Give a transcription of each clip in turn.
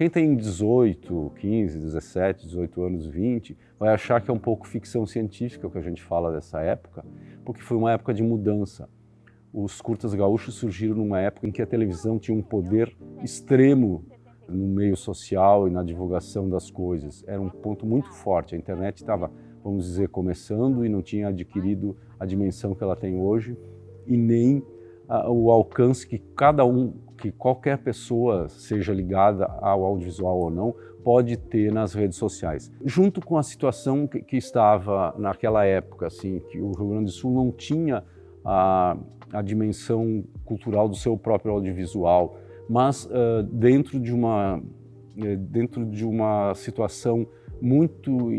Quem tem 18, 15, 17, 18 anos, 20, vai achar que é um pouco ficção científica o que a gente fala dessa época, porque foi uma época de mudança. Os curtas gaúchos surgiram numa época em que a televisão tinha um poder extremo no meio social e na divulgação das coisas. Era um ponto muito forte. A internet estava, vamos dizer, começando e não tinha adquirido a dimensão que ela tem hoje e nem o alcance que qualquer pessoa, seja ligada ao audiovisual ou não, pode ter nas redes sociais. Junto com a situação que estava naquela época, assim, que o Rio Grande do Sul não tinha a dimensão cultural do seu próprio audiovisual, mas dentro de uma situação muito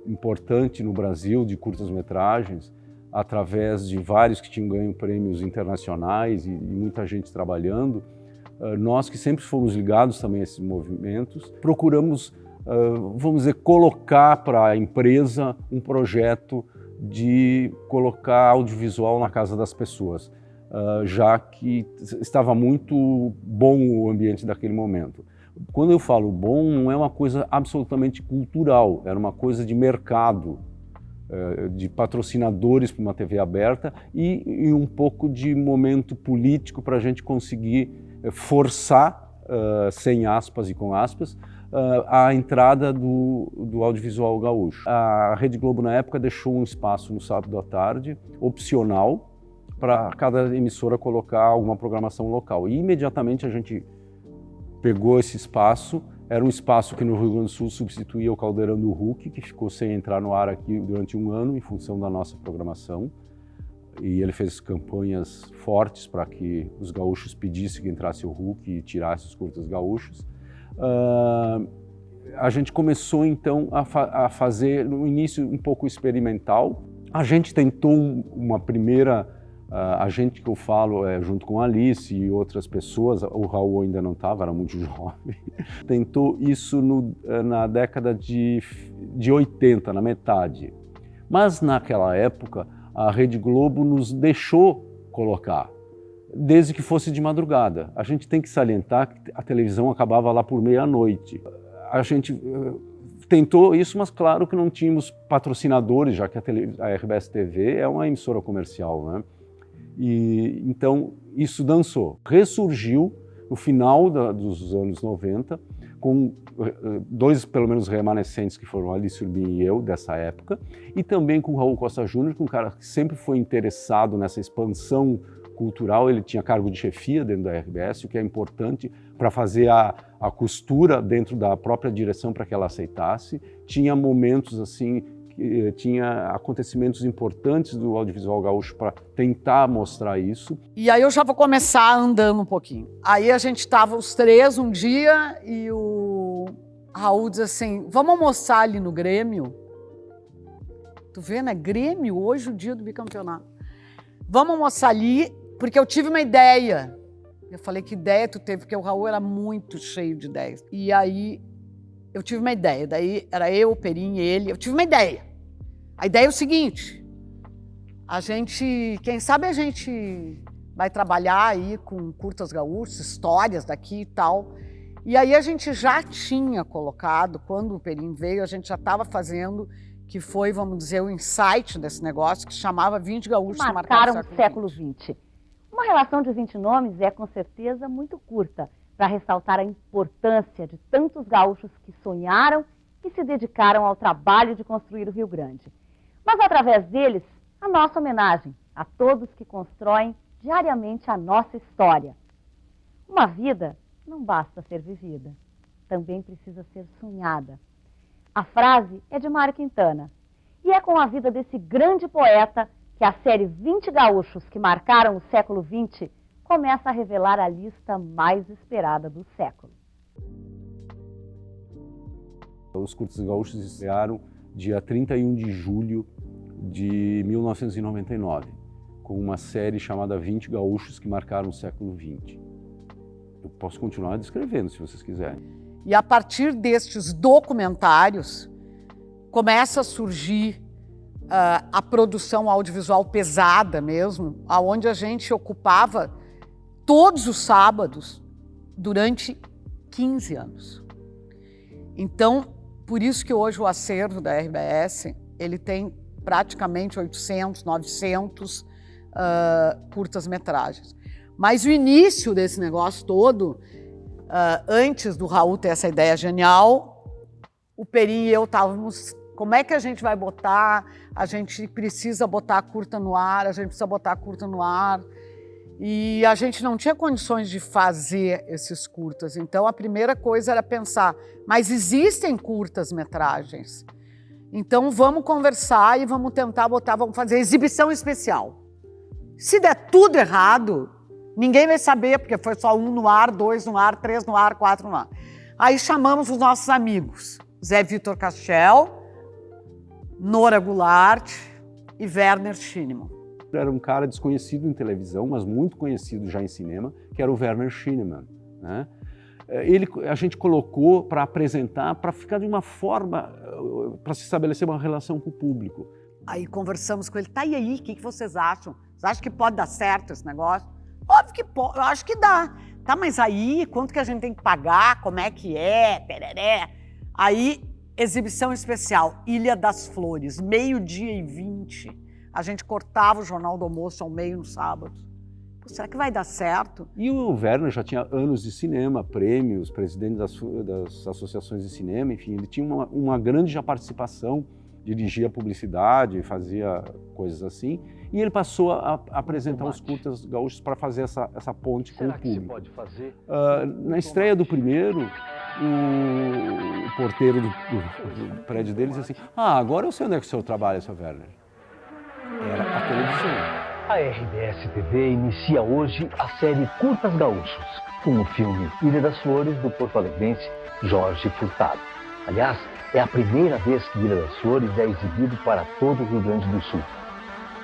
importante no Brasil de curtas-metragens, através de vários que tinham ganho prêmios internacionais e muita gente trabalhando, nós que sempre fomos ligados também a esses movimentos, procuramos, vamos dizer, colocar para a empresa um projeto de colocar audiovisual na casa das pessoas, já que estava muito bom o ambiente daquele momento. Quando eu falo bom, não é uma coisa absolutamente cultural, era uma coisa de mercado, de patrocinadores para uma TV aberta e um pouco de momento político para a gente conseguir forçar, sem aspas e com aspas, a entrada do audiovisual gaúcho. A Rede Globo, na época, deixou um espaço no sábado à tarde, opcional, para cada emissora colocar alguma programação local. E imediatamente a gente pegou esse espaço. Era um espaço que no Rio Grande do Sul substituía o Caldeirão do Hulk, que ficou sem entrar no ar aqui durante um ano, em função da nossa programação. E ele fez campanhas fortes para que os gaúchos pedissem que entrasse o Hulk e tirasse os curtas gaúchos. A gente começou então a fazer, no início, um pouco experimental. A gente tentou uma primeira, a gente que eu falo junto com a Alice e outras pessoas, o Raul ainda não estava, era muito jovem, tentou isso na década de 80, na metade. Mas naquela época a Rede Globo nos deixou colocar, desde que fosse de madrugada. A gente tem que salientar que a televisão acabava lá por meia-noite. A gente tentou isso, mas claro que não tínhamos patrocinadores, já que a RBS TV é uma emissora comercial, né? E então isso dançou. Ressurgiu no final dos anos 90, com dois, pelo menos, remanescentes, que foram Alice Urbim e eu, dessa época, e também com o Raul Costa Júnior, que é um cara que sempre foi interessado nessa expansão cultural. Ele tinha cargo de chefia dentro da RBS, o que é importante para fazer a costura dentro da própria direção para que ela aceitasse. Tinha momentos assim, tinha acontecimentos importantes do audiovisual gaúcho para tentar mostrar isso. E aí eu já vou começar andando um pouquinho. Aí a gente estava os três um dia e o Raul diz assim, vamos almoçar ali no Grêmio? Tu vê, né? Grêmio, hoje o dia do bicampeonato. Vamos almoçar ali, porque eu tive uma ideia. Eu falei, que ideia tu teve? Porque o Raul era muito cheio de ideias. E aí eu tive uma ideia, daí era eu, o Perim, ele, eu tive uma ideia. A ideia é o seguinte, quem sabe a gente vai trabalhar aí com curtas gaúchas, histórias daqui e tal. E aí a gente já tinha colocado, quando o Perim veio, a gente já estava fazendo, que foi, vamos dizer, o insight desse negócio, que chamava 20 gaúchos que marcaram o século XX. Uma relação de 20 nomes é, com certeza, muito curta, para ressaltar a importância de tantos gaúchos que sonharam e se dedicaram ao trabalho de construir o Rio Grande. Mas, através deles, a nossa homenagem a todos que constroem diariamente a nossa história. Uma vida não basta ser vivida, também precisa ser sonhada. A frase é de Mário Quintana, e é com a vida desse grande poeta que a série 20 gaúchos que marcaram o século XX começa a revelar a lista mais esperada do século. Os curtas gaúchos estrearam dia 31 de julho de 1999, com uma série chamada 20 gaúchos que marcaram o século XX. Eu posso continuar descrevendo, se vocês quiserem. E a partir destes documentários, começa a surgir a produção audiovisual pesada mesmo, onde a gente ocupava todos os sábados durante 15 anos. Então, por isso que hoje o acervo da RBS, ele tem praticamente 800, 900 curtas-metragens. Mas o início desse negócio todo, antes do Raul ter essa ideia genial, o Peri e eu estávamos, como é que a gente vai botar? A gente precisa botar a curta no ar, a gente precisa botar a curta no ar. E a gente não tinha condições de fazer esses curtas. Então, a primeira coisa era pensar, mas existem curtas-metragens. Então, vamos conversar e vamos tentar botar, vamos fazer exibição especial. Se der tudo errado, ninguém vai saber, porque foi só 1 no ar, 2 no ar, 3 no ar, 4 no ar. Aí chamamos os nossos amigos, Zé Vitor Castel, Nora Goulart e Werner Schinemann. Era um cara desconhecido em televisão, mas muito conhecido já em cinema, que era o Werner Schinemann, né? A gente colocou para apresentar, para ficar de uma forma, para se estabelecer uma relação com o público. Aí conversamos com ele, tá, e aí, o que vocês acham? Vocês acham que pode dar certo esse negócio? Óbvio que pode, eu acho que dá. Tá, mas aí, quanto que a gente tem que pagar, como é que é, pereré. Aí, exibição especial, Ilha das Flores, 12h20. A gente cortava o Jornal do Almoço ao meio no sábado. Pô, será que vai dar certo? E o Werner já tinha anos de cinema, prêmios, presidente das associações de cinema, enfim, ele tinha uma grande já participação, dirigia publicidade, fazia coisas assim, e ele passou a apresentar os curtas gaúchos para fazer essa ponte com o público. Se pode fazer? Na estreia do primeiro, o porteiro do prédio dele disse assim, agora eu sei onde é que o senhor trabalha, seu Werner. Era a televisão. A RBS TV inicia hoje a série Curtas Gaúchos, com o filme Ilha das Flores, do porto-alegrense Jorge Furtado. Aliás, é a primeira vez que Ilha das Flores é exibido para todo o Rio Grande do Sul.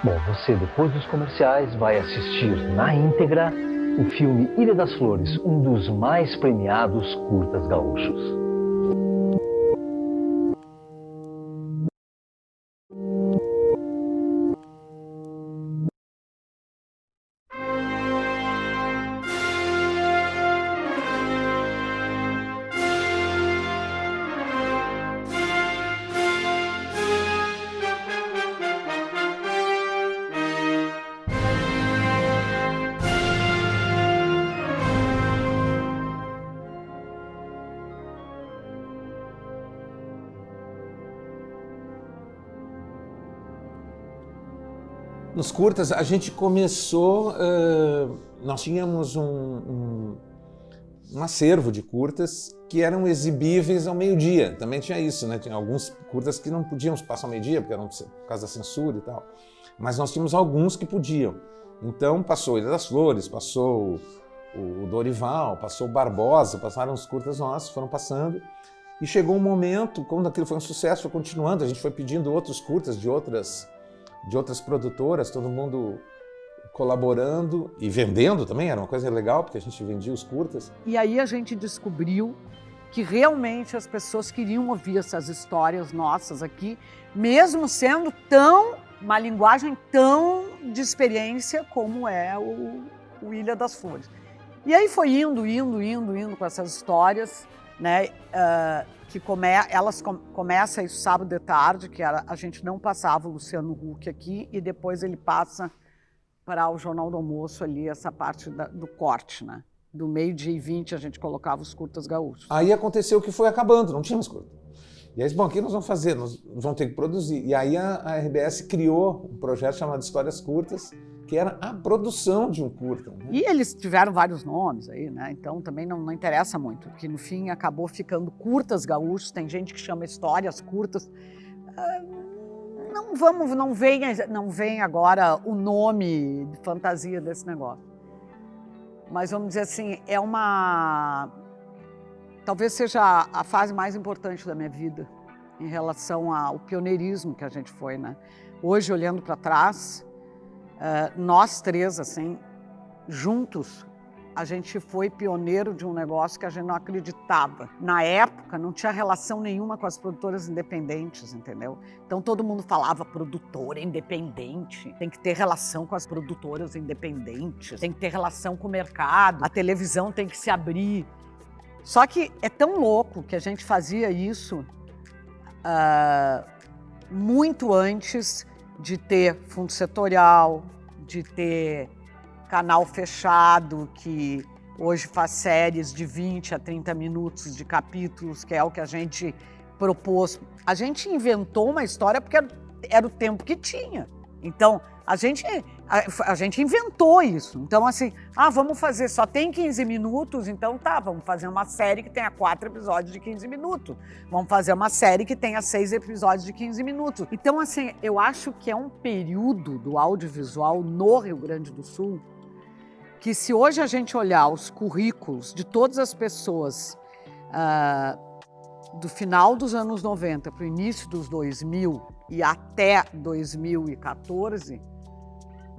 Bom, você, depois dos comerciais, vai assistir na íntegra o filme Ilha das Flores, um dos mais premiados curtas gaúchos. Nos curtas, a gente começou, nós tínhamos um acervo de curtas que eram exibíveis ao meio-dia. Também tinha isso, né? Tinha alguns curtas que não podíamos passar ao meio-dia, porque eram por causa da censura e tal. Mas nós tínhamos alguns que podiam. Então passou Ilha das Flores, passou o Dorival, passou o Barbosa, passaram os curtas nossos, foram passando. E chegou um momento, quando aquilo foi um sucesso, foi continuando, a gente foi pedindo outros curtas de outras produtoras, todo mundo colaborando e vendendo também, era uma coisa legal, porque a gente vendia os curtas. E aí a gente descobriu que realmente as pessoas queriam ouvir essas histórias nossas aqui, mesmo sendo uma linguagem tão de experiência como é o Ilha das Flores. E aí foi indo com essas histórias, né? Elas começam isso sábado de tarde, que a gente não passava o Luciano Huck aqui, e depois ele passa para o Jornal do Almoço ali, essa parte do corte, né? Do 12h20 a gente colocava os curtas gaúchos. Aí aconteceu que foi acabando, não tínhamos curta. E aí, bom, o que nós vamos fazer? Nós vamos ter que produzir. E aí a RBS criou um projeto chamado Histórias Curtas, que era a produção de um curta. Né? E eles tiveram vários nomes aí, né? Então também não interessa muito, porque no fim acabou ficando Curtas Gaúchos, tem gente que chama Histórias Curtas. Não vem agora o nome de fantasia desse negócio. Mas vamos dizer assim, talvez seja a fase mais importante da minha vida em relação ao pioneirismo que a gente foi, né? Hoje, olhando para trás, nós três, assim, juntos, a gente foi pioneiro de um negócio que a gente não acreditava. Na época, não tinha relação nenhuma com as produtoras independentes, entendeu? Então, todo mundo falava produtora independente, tem que ter relação com as produtoras independentes, tem que ter relação com o mercado, a televisão tem que se abrir. Só que é tão louco que a gente fazia isso muito antes de ter fundo setorial, de ter canal fechado, que hoje faz séries de 20 a 30 minutos de capítulos, que é o que a gente propôs. A gente inventou uma história porque era o tempo que tinha. Então, a gente inventou isso. Então, assim, vamos fazer, só tem 15 minutos, então tá, vamos fazer uma série que tenha 4 episódios de 15 minutos. Vamos fazer uma série que tenha 6 episódios de 15 minutos. Então, assim, eu acho que é um período do audiovisual no Rio Grande do Sul que, se hoje a gente olhar os currículos de todas as pessoas do final dos anos 90 para o início dos 2000 e até 2014,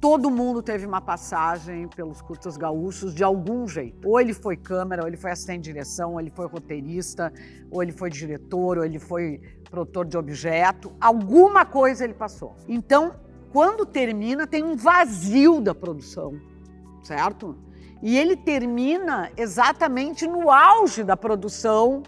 todo mundo teve uma passagem pelos Curtas Gaúchos de algum jeito. Ou ele foi câmera, ou ele foi assistente de direção, ou ele foi roteirista, ou ele foi diretor, ou ele foi produtor de objeto. Alguma coisa ele passou. Então, quando termina, tem um vazio da produção, certo? E ele termina exatamente no auge da produção,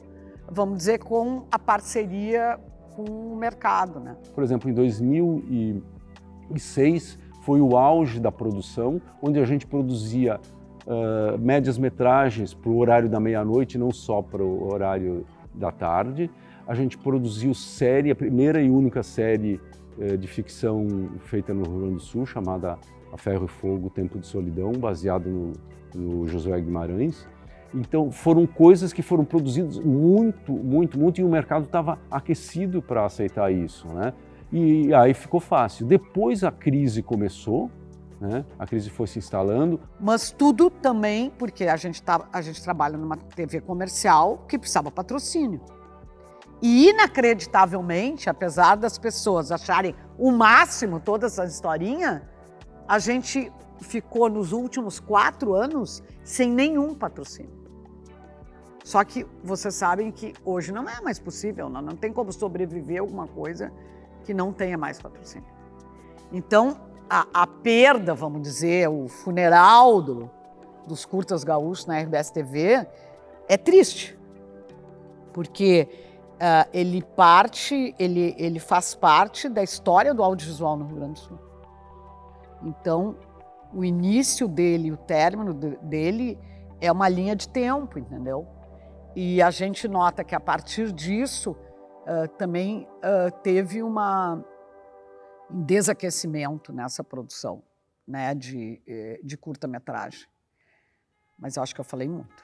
vamos dizer, com a parceria com o mercado, né? Por exemplo, em 2006 foi o auge da produção, onde a gente produzia médias-metragens para o horário da meia-noite, não só para o horário da tarde. A gente produziu série, a primeira e única série de ficção feita no Rio Grande do Sul, chamada A Ferro e Fogo, Tempo de Solidão, baseado no Josué Guimarães. Então, foram coisas que foram produzidas muito, e o mercado estava aquecido para aceitar isso, né? E aí ficou fácil. Depois a crise começou, né? A crise foi se instalando. Mas tudo também porque a gente trabalha numa TV comercial que precisava de patrocínio. E, inacreditavelmente, apesar das pessoas acharem o máximo toda essa historinha, a gente ficou nos últimos 4 anos sem nenhum patrocínio. Só que vocês sabem que hoje não é mais possível, não tem como sobreviver alguma coisa que não tenha mais patrocínio. Então, a perda, vamos dizer, o funeral dos Curtas Gaúchos na RBS TV é triste, porque ele faz parte da história do audiovisual no Rio Grande do Sul. Então, o início dele e o término dele é uma linha de tempo, entendeu? E a gente nota que, a partir disso, também teve um desaquecimento nessa produção, né, de curta-metragem. Mas eu acho que eu falei muito.